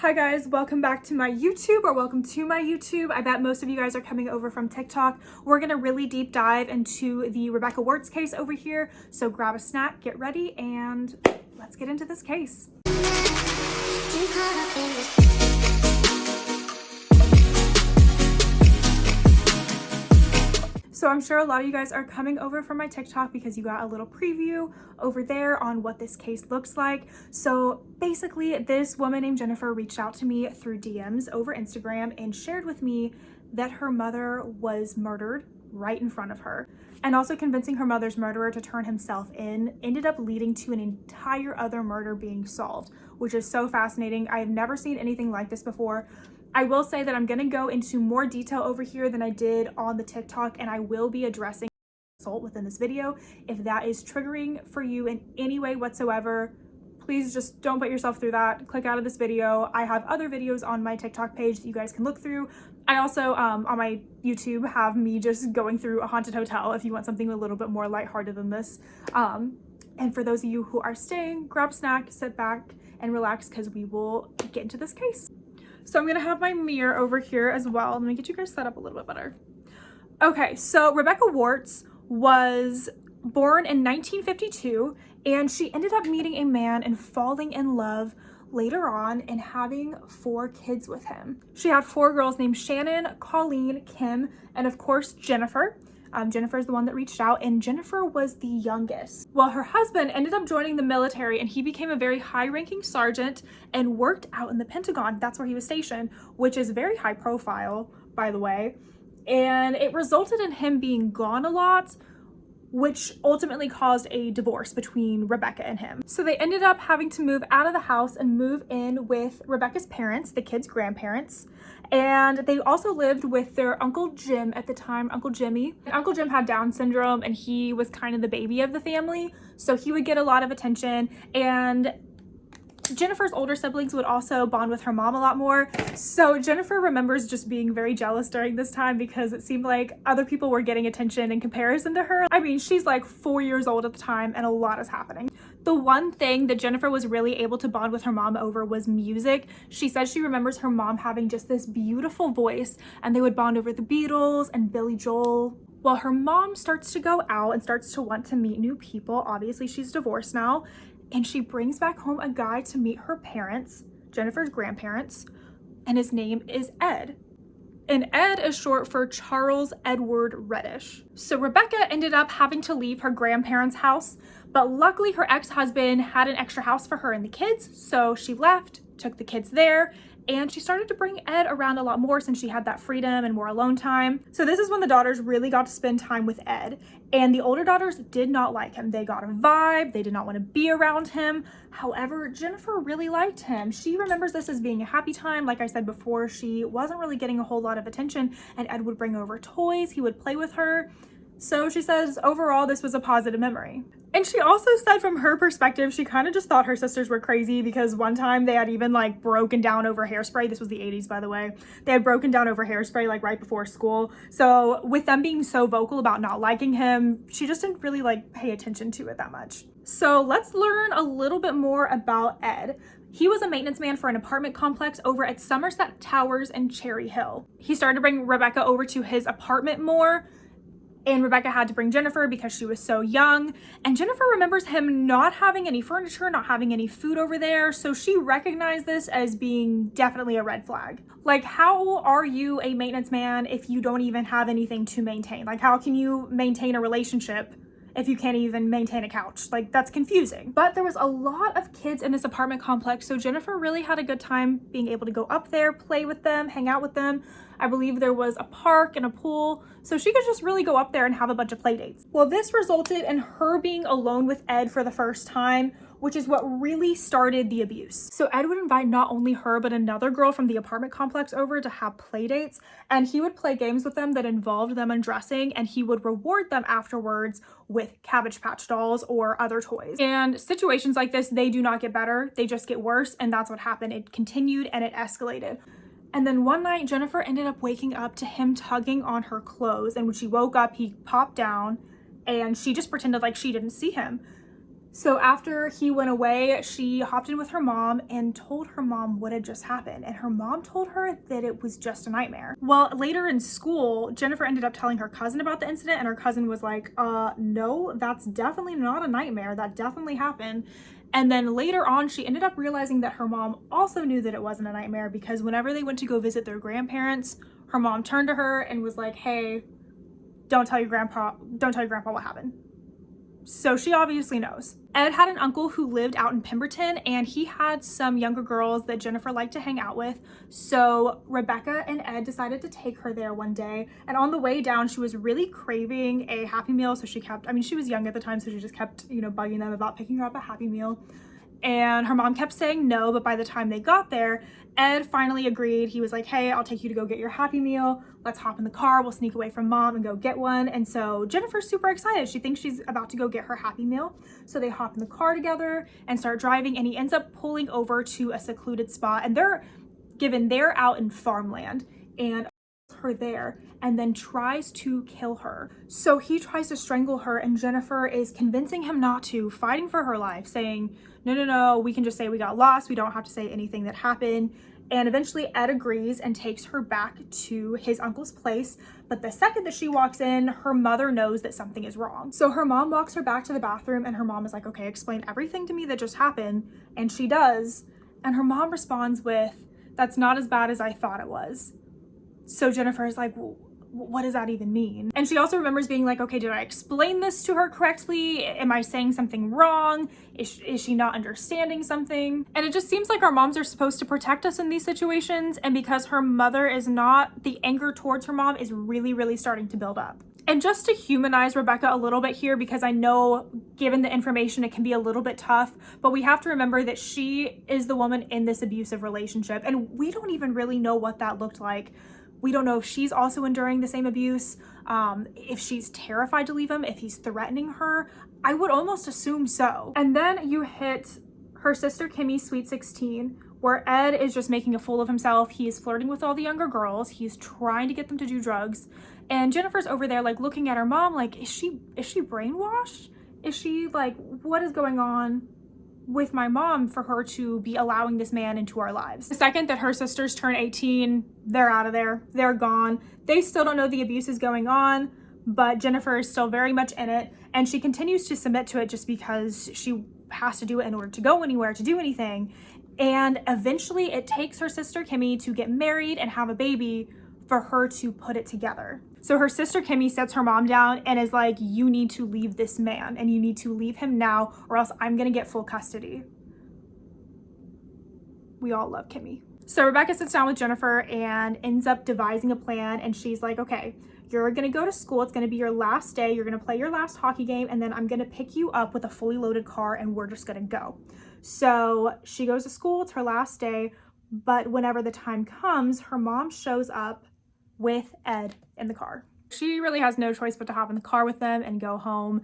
Hi guys, welcome back to my YouTube, or welcome to my YouTube. I bet most of you guys are coming over from TikTok. We're gonna really deep dive into the Rebecca Wertz case over here. So grab a snack, get ready, and let's get into this case. So I'm sure a lot of you guys are coming over from my TikTok because you got a little preview over there on what this case looks like. So basically, this woman named Jennifer reached out to me through DMs over Instagram and shared with me that her mother was murdered right in front of her. And also convincing her mother's murderer to turn himself in ended up leading to an entire other murder being solved, which is so fascinating. I have never seen anything like this before. I will say that I'm gonna go into more detail over here than I did on the TikTok, and I will be addressing assault within this video. If that is triggering for you in any way whatsoever, please just don't put yourself through that. Click out of this video. I have other videos on my TikTok page that you guys can look through. I also, on my YouTube, have me just going through a haunted hotel if you want something a little bit more lighthearted than this. And for those of you who are staying, grab a snack, sit back, and relax because we will get into this case. So I'm gonna have my mirror over here as well. Let me get you guys set up a little bit better. Okay, so Rebecca Wertz was born in 1952, and she ended up meeting a man and falling in love later on and having 4 kids with him. She had 4 girls named Shannon, Colleen, Kim, and of course Jennifer. Jennifer is the one that reached out, and Jennifer was the youngest. Well, her husband ended up joining the military, and he became a very high-ranking sergeant and worked out in the Pentagon. That's where he was stationed, which is very high profile, by the way. And it resulted in him being gone a lot, which ultimately caused a divorce between Rebecca and him. So they ended up having to move out of the house and move in with Rebecca's parents, the kids' grandparents. And they also lived with their Uncle Jim at the time, Uncle Jimmy. Uncle Jim had Down syndrome, and he was kind of the baby of the family, so he would get a lot of attention. And Jennifer's older siblings would also bond with her mom a lot more. So Jennifer remembers just being very jealous during this time because it seemed like other people were getting attention in comparison to her. I mean, she's like 4 years old at the time and a lot is happening. The one thing that Jennifer was really able to bond with her mom over was music. She says she remembers her mom having just this beautiful voice, and they would bond over the Beatles and Billy Joel. Well, her mom starts to go out and starts to want to meet new people. Obviously, she's divorced now. And she brings back home a guy to meet her parents, Jennifer's grandparents, and his name is Ed. And Ed is short for Charles Edward Reddish. So Rebecca ended up having to leave her grandparents' house, but luckily her ex-husband had an extra house for her and the kids, so she left, took the kids there, and she started to bring Ed around a lot more since she had that freedom and more alone time. So this is when the daughters really got to spend time with Ed. And the older daughters did not like him. They got a vibe. They did not want to be around him. However, Jennifer really liked him. She remembers this as being a happy time. Like I said before, she wasn't really getting a whole lot of attention, and Ed would bring over toys. He would play with her. So she says overall this was a positive memory. And she also said from her perspective, she kind of just thought her sisters were crazy because one time they had even like broken down over hairspray. This was the 80s, by the way. They had broken down over hairspray like right before school. So with them being so vocal about not liking him, she just didn't really like pay attention to it that much. So let's learn a little bit more about Ed. He was a maintenance man for an apartment complex over at Somerset Towers and Cherry Hill. He started to bring Rebecca over to his apartment more, and Rebecca had to bring Jennifer because she was so young. And Jennifer remembers him not having any furniture, not having any food over there. So she recognized this as being definitely a red flag. Like, how are you a maintenance man if you don't even have anything to maintain? Like, how can you maintain a relationship if you can't even maintain a couch? Like, that's confusing. But there was a lot of kids in this apartment complex, so Jennifer really had a good time being able to go up there, play with them, hang out with them. I believe there was a park and a pool, so she could just really go up there and have a bunch of play dates. Well, this resulted in her being alone with Ed for the first time, which is what really started the abuse. So Ed would invite not only her, but another girl from the apartment complex over to have play dates, and he would play games with them that involved them undressing, and he would reward them afterwards with Cabbage Patch dolls or other toys. And situations like this, they do not get better, they just get worse, and that's what happened. It continued and it escalated. And then one night, Jennifer ended up waking up to him tugging on her clothes, and when she woke up, he popped down, and she just pretended like she didn't see him. So after he went away, she hopped in with her mom and told her mom what had just happened. And her mom told her that it was just a nightmare. Well, later in school, Jennifer ended up telling her cousin about the incident, and her cousin was like, no, that's definitely not a nightmare. That definitely happened. And then later on, she ended up realizing that her mom also knew that it wasn't a nightmare, because whenever they went to go visit their grandparents, her mom turned to her and was like, hey, don't tell your grandpa what happened. So she obviously knows. Ed had an uncle who lived out in Pemberton, and he had some younger girls that Jennifer liked to hang out with. So Rebecca and Ed decided to take her there one day. And on the way down, she was really craving a Happy Meal. So she kept, she was young at the time, so she just kept, bugging them about picking her up a Happy Meal. And her mom kept saying no, but by the time they got there, Ed finally agreed. He was like, hey, I'll take you to go get your Happy Meal. Let's hop in the car. We'll sneak away from mom and go get one. And so Jennifer's super excited. She thinks she's about to go get her Happy Meal. So they hop in the car together and start driving, and he ends up pulling over to a secluded spot. And they're out in farmland, and her there and then tries to kill her. So he tries to strangle her, and Jennifer is convincing him not to, fighting for her life, saying, no, we can just say we got lost. We don't have to say anything that happened. And eventually Ed agrees and takes her back to his uncle's place. But the second that she walks in, her mother knows that something is wrong. So her mom walks her back to the bathroom, and her mom is like, okay, explain everything to me that just happened. And she does. And her mom responds with, that's not as bad as I thought it was. So Jennifer is like, well, what does that even mean? And she also remembers being like, okay, did I explain this to her correctly? Am I saying something wrong? Is she not understanding something? And it just seems like our moms are supposed to protect us in these situations. And because her mother is not, the anger towards her mom is really, really starting to build up. And just to humanize Rebecca a little bit here, because I know given the information, it can be a little bit tough, but we have to remember that she is the woman in this abusive relationship. And we don't even really know what that looked like. We don't know if she's also enduring the same abuse, if she's terrified to leave him, if he's threatening her. I would almost assume so. And then you hit her sister Kimmy's Sweet 16, where Ed is just making a fool of himself. He's flirting with all the younger girls. He's trying to get them to do drugs. And Jennifer's over there like looking at her mom like, is she brainwashed? Is she like, what is going on with my mom for her to be allowing this man into our lives? The second that her sisters turn 18, they're out of there. They're gone. They still don't know the abuse is going on, but Jennifer is still very much in it, and she continues to submit to it just because she has to do it in order to go anywhere, to do anything. And eventually it takes her sister Kimmy to get married and have a baby for her to put it together. So her sister Kimmy sets her mom down and is like, you need to leave this man, and you need to leave him now, or else I'm gonna get full custody. We all love Kimmy. So Rebecca sits down with Jennifer and ends up devising a plan, and she's like, okay, you're gonna go to school. It's gonna be your last day. You're gonna play your last hockey game, and then I'm gonna pick you up with a fully loaded car, and we're just gonna go. So she goes to school. It's her last day, but whenever the time comes, her mom shows up with Ed in the car. She really has no choice but to hop in the car with them and go home.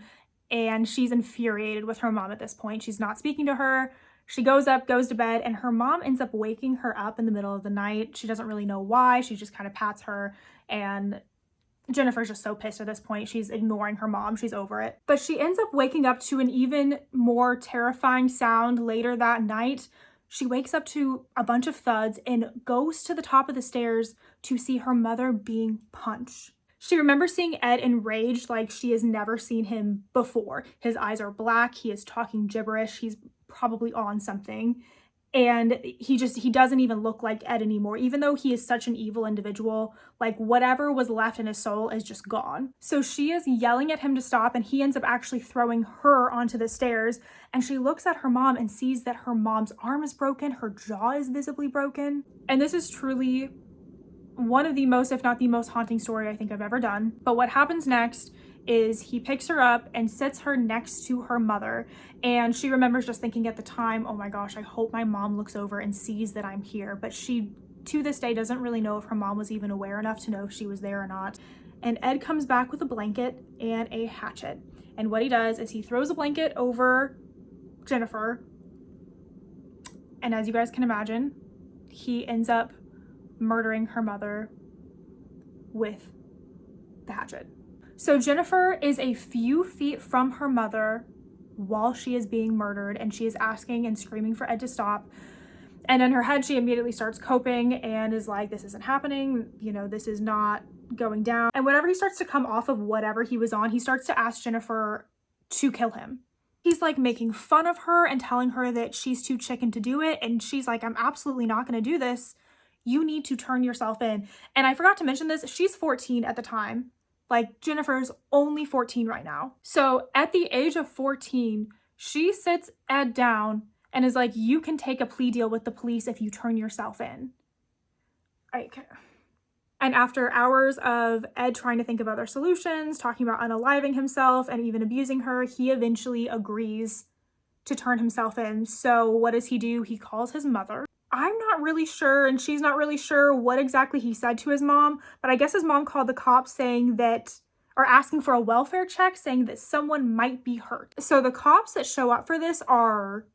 And she's infuriated with her mom at this point. She's not speaking to her. She goes up, goes to bed, and her mom ends up waking her up in the middle of the night. She doesn't really know why. She just kind of pats her, and Jennifer's just so pissed at this point. She's ignoring her mom. She's over it. But she ends up waking up to an even more terrifying sound later that night. She wakes up to a bunch of thuds and goes to the top of the stairs to see her mother being punched. She remembers seeing Ed enraged like she has never seen him before. His eyes are black. He is talking gibberish. He's probably on something. And he doesn't even look like Ed anymore. Even though he is such an evil individual, like whatever was left in his soul is just gone. So she is yelling at him to stop, and he ends up actually throwing her onto the stairs. And she looks at her mom and sees that her mom's arm is broken. Her jaw is visibly broken. And this is truly one of the most, if not the most haunting story I think I've ever done. But what happens next is he picks her up and sits her next to her mother. And she remembers just thinking at the time, oh my gosh, I hope my mom looks over and sees that I'm here. But she, to this day, doesn't really know if her mom was even aware enough to know if she was there or not. And Ed comes back with a blanket and a hatchet. And what he does is he throws a blanket over Jennifer. And as you guys can imagine, he ends up murdering her mother with the hatchet. So Jennifer is a few feet from her mother while she is being murdered, and she is asking and screaming for Ed to stop. And in her head, she immediately starts coping and is like, this isn't happening, you know, this is not going down. And whenever he starts to come off of whatever he was on, he starts to ask Jennifer to kill him. He's like making fun of her and telling her that she's too chicken to do it. And she's like, I'm absolutely not going to do this. You need to turn yourself in. And I forgot to mention this, she's 14 at the time. Like, Jennifer's only 14 right now. So at the age of 14, she sits Ed down and is like, you can take a plea deal with the police if you turn yourself in. And after hours of Ed trying to think of other solutions, talking about unaliving himself and even abusing her, he eventually agrees to turn himself in. So what does he do? He calls his mother. I'm not really sure, and she's not really sure what exactly he said to his mom, but I guess his mom called the cops saying that, or asking for a welfare check, saying that someone might be hurt. So the cops that show up for this are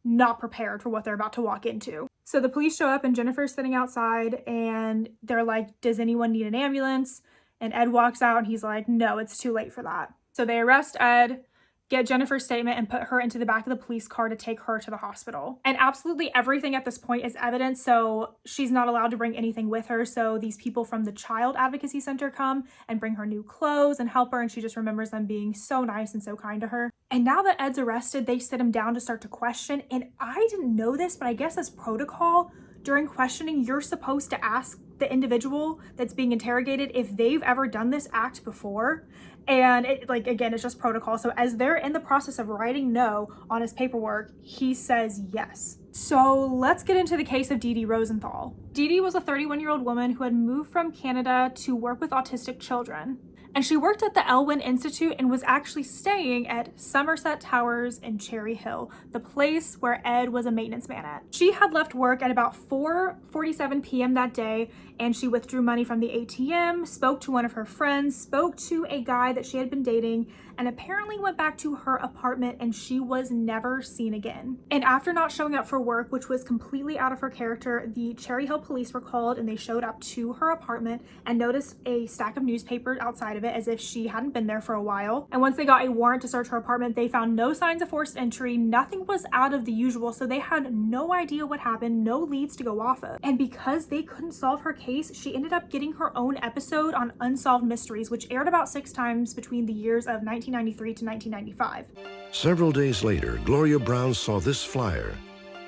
not prepared for what they're about to walk into. So the police show up and Jennifer's sitting outside and they're like, does anyone need an ambulance? And Ed walks out and he's like, no, it's too late for that. So they arrest Ed, get Jennifer's statement, and put her into the back of the police car to take her to the hospital. And absolutely everything at this point is evidence, so she's not allowed to bring anything with her. So these people from the Child Advocacy Center come and bring her new clothes and help her, and she just remembers them being so nice and so kind to her. And now that Ed's arrested, they sit him down to start to question. And I didn't know this, but I guess as protocol, during questioning, you're supposed to ask the individual that's being interrogated if they've ever done this act before. And it, like, again, it's just protocol. So as they're in the process of writing no on his paperwork, he says yes. So let's get into the case of Dede Rosenthal. Dede was a 31-year-old woman who had moved from Canada to work with autistic children. And she worked at the Elwyn Institute and was actually staying at Somerset Towers in Cherry Hill, the place where Ed was a maintenance man at. She had left work at about 4:47 p.m. that day, and she withdrew money from the ATM, spoke to one of her friends, spoke to a guy that she had been dating, and apparently went back to her apartment, and she was never seen again. And after not showing up for work, which was completely out of her character, the Cherry Hill police were called and they showed up to her apartment and noticed a stack of newspapers outside of it as if she hadn't been there for a while. And once they got a warrant to search her apartment, they found no signs of forced entry. Nothing was out of the usual, so they had no idea what happened, no leads to go off of. And because they couldn't solve her case, she ended up getting her own episode on Unsolved Mysteries, which aired about 6 times between the years of 1993 to 1995. Several days later, Gloria Brown saw this flyer.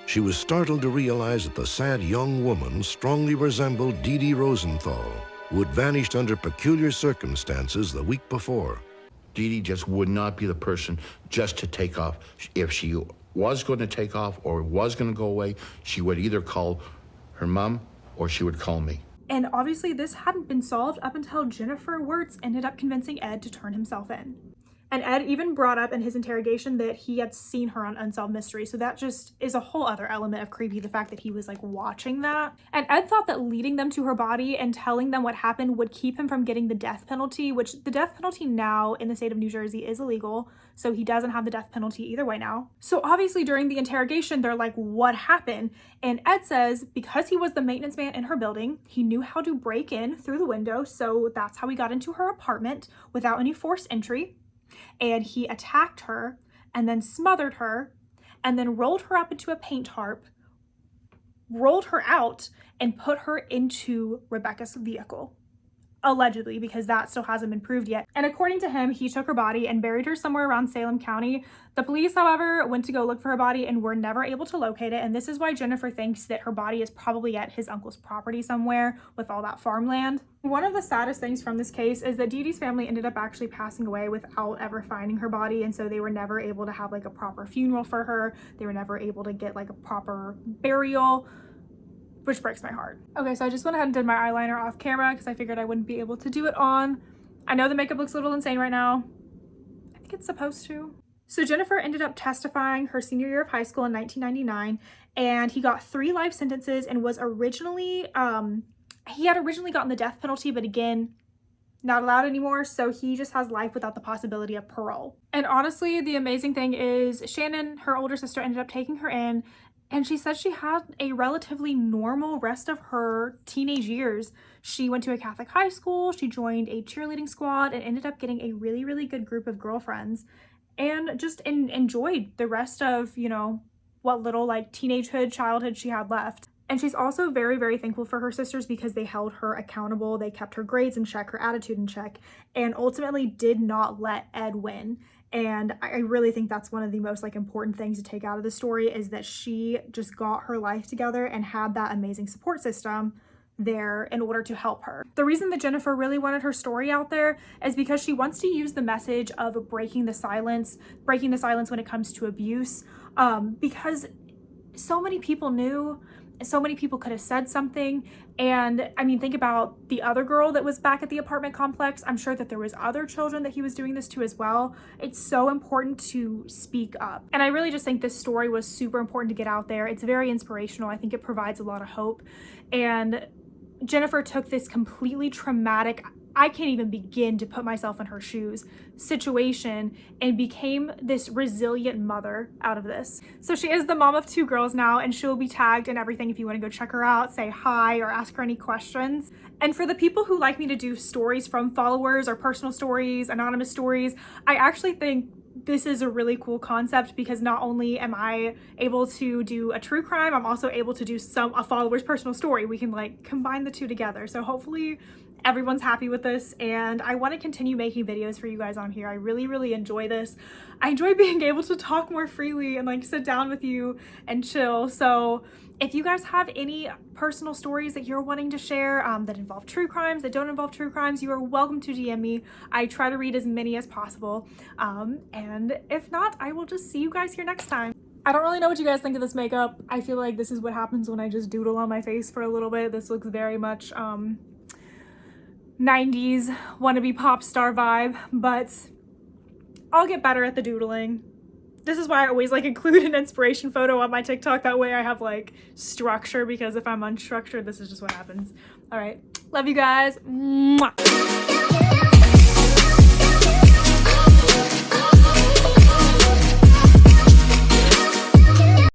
She was startled to realize that the sad young woman strongly resembled Dede Rosenthal, who had vanished under peculiar circumstances the week before. Dede just would not be the person just to take off. If she was going to take off or was going to go away, she would either call her mom or she would call me. And obviously this hadn't been solved up until Jennifer Wertz ended up convincing Ed to turn himself in. And Ed even brought up in his interrogation that he had seen her on Unsolved Mysteries. So that just is a whole other element of creepy, the fact that he was like watching that. And Ed thought that leading them to her body and telling them what happened would keep him from getting the death penalty, which the death penalty now in the state of New Jersey is illegal. So he doesn't have the death penalty either way now. So obviously during the interrogation, they're like, what happened? And Ed says because he was the maintenance man in her building, he knew how to break in through the window. So that's how he got into her apartment without any forced entry. And he attacked her and then smothered her and then rolled her up into a paint tarp, rolled her out, and put her into Rebecca's vehicle. Allegedly, because that still hasn't been proved yet. And according to him, he took her body and buried her somewhere around Salem County. The police, however, went to go look for her body and were never able to locate it. And this is why Jennifer thinks that her body is probably at his uncle's property somewhere with all that farmland. One of the saddest things from this case is that Dede's family ended up actually passing away without ever finding her body. And so they were never able to have like a proper funeral for her. They were never able to get like a proper burial, which breaks my heart. Okay, so I just went ahead and did my eyeliner off camera because I figured I wouldn't be able to do it on. I know the makeup looks a little insane right now. I think it's supposed to. So Jennifer ended up testifying her senior year of high school in 1999, and he got 3 life sentences and was originally, he had originally gotten the death penalty, but again, not allowed anymore. So he just has life without the possibility of parole. And honestly, the amazing thing is Shannon, her older sister, ended up taking her in. And she said she had a relatively normal rest of her teenage years. She went to a Catholic high school, she joined a cheerleading squad, and ended up getting a really, really good group of girlfriends. and just enjoyed the rest of, you know, what little like teenagehood, childhood she had left. And she's also very, very thankful for her sisters because they held her accountable. They kept her grades in check, her attitude in check, and ultimately did not let Ed win. And I really think that's one of the most like important things to take out of the story, is that she just got her life together and had that amazing support system there in order to help her. The reason that Jennifer really wanted her story out there is because she wants to use the message of breaking the silence when it comes to abuse, because so many people knew, so many people could have said something. And I mean, think about the other girl that was back at the apartment complex. I'm sure that there was other children that he was doing this to as well. It's so important to speak up. And I really just think this story was super important to get out there. It's very inspirational. I think it provides a lot of hope. And Jennifer took this completely traumatic, I can't even begin to put myself in her shoes, situation, and became this resilient mother out of this. So she is the mom of 2 girls now, and she'll be tagged and everything if you want to go check her out, say hi, or ask her any questions. And for the people who like me to do stories from followers or personal stories, anonymous stories, I actually think this is a really cool concept, because not only am I able to do a true crime, I'm also able to do a follower's personal story. We can like combine the two together. So hopefully everyone's happy with this, and I want to continue making videos for you guys on here. I really, really enjoy this. I enjoy being able to talk more freely and like sit down with you and chill. So if you guys have any personal stories that you're wanting to share that involve true crimes, that don't involve true crimes, you are welcome to DM me. I try to read as many as possible. And if not, I will just see you guys here next time. I don't really know what you guys think of this makeup. I feel like this is what happens when I just doodle on my face for a little bit. This looks very much 90s wannabe pop star vibe, but I'll get better at the doodling. This is why I always like include an inspiration photo on my TikTok. That way I have like structure, because if I'm unstructured, this is just what happens. All right. Love you guys. Mwah.